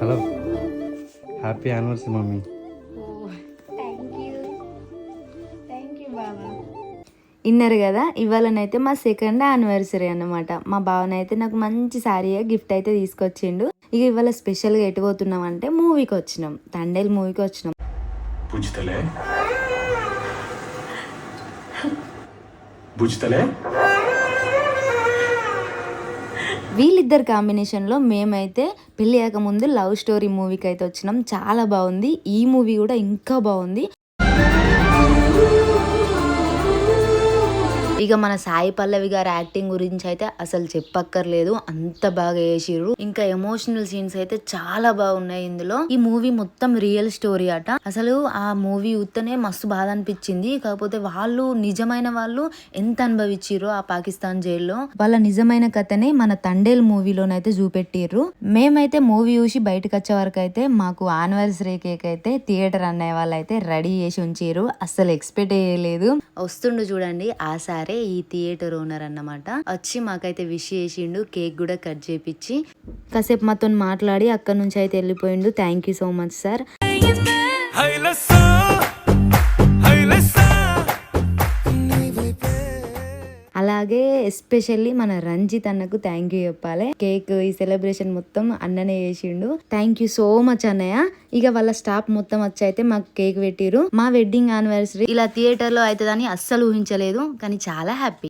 Colour. Happy anniversary mummy. ఇన్నారు కదా, ఇవాళనైతే మా సెకండ్ యానివర్సరీ అన్నమాట. మా బావనైతే నాకు మంచి శారీ గిఫ్ట్ అయితే తీసుకొచ్చిండు. ఇక ఇవాళ స్పెషల్గా ఎటు పోతున్నాం అంటే మూవీకి వచ్చినాం, తండేల్ మూవీకి వచ్చినాం. వీళ్ళిద్దరు కాంబినేషన్లో మేమైతే పెళ్ళి అయ్యాక ముందు లవ్ స్టోరీ మూవీకి అయితే వచ్చినాం. చాలా బాగుంది. ఈ మూవీ కూడా ఇంకా బాగుంది. ఇక మన సాయి పల్లవి గారి యాక్టింగ్ గురించి అయితే అసలు చెప్పక్కర్లేదు, అంత బాగా చేసిర్రు. ఇంకా ఎమోషనల్ సీన్స్ అయితే చాలా బాగున్నాయి ఇందులో. ఈ మూవీ మొత్తం రియల్ స్టోరీ అట. అసలు ఆ మూవీ చూస్తేనే మస్తు బాధ అనిపించింది. కాకపోతే వాళ్ళు నిజమైన వాళ్ళు ఎంత అనుభవించిర్రో ఆ పాకిస్తాన్ జైల్లో, వాళ్ళ నిజమైన కథనే మన తండేల్ మూవీలోనైతే చూపెట్టిర్రు. మేమైతే మూవీ చూసి బయటకు వచ్చే వరకు అయితే మాకు యానివర్సరీ కేక్ అయితే థియేటర్ అన్నయ్య వాళ్ళు అయితే రెడీ చేసి ఉంచారు. అసలు ఎక్స్పెక్ట్ చేయలేదు. వస్తుండు చూడండి ఆ సారి ఈ థియేటర్ ఓనర్ అన్నమాట. వచ్చి మాకైతే విష్ చేసిండు, కేక్ కూడా కట్ చేపించి కాసేపు మాతో మాట్లాడి అక్కడ నుంచి అయితే వెళ్ళిపోయిండు. Thank you so much sir. అలాగే ఎస్పెషల్లీ మన రంజిత్ అన్నకు థ్యాంక్ యూ చెప్పాలి. కేక్ ఈ సెలబ్రేషన్ మొత్తం అన్ననే చేసిండు. థ్యాంక్ యూ సో మచ్ అన్నయ్య. ఇక వాళ్ళ స్టాఫ్ మొత్తం వచ్చి అయితే మాకు కేక్ పెట్టిరు. మా వెడ్డింగ్ యానివర్సరీ ఇలా థియేటర్ లో అవుతుందని అస్సలు ఊహించలేదు, కానీ చాలా హ్యాపీ.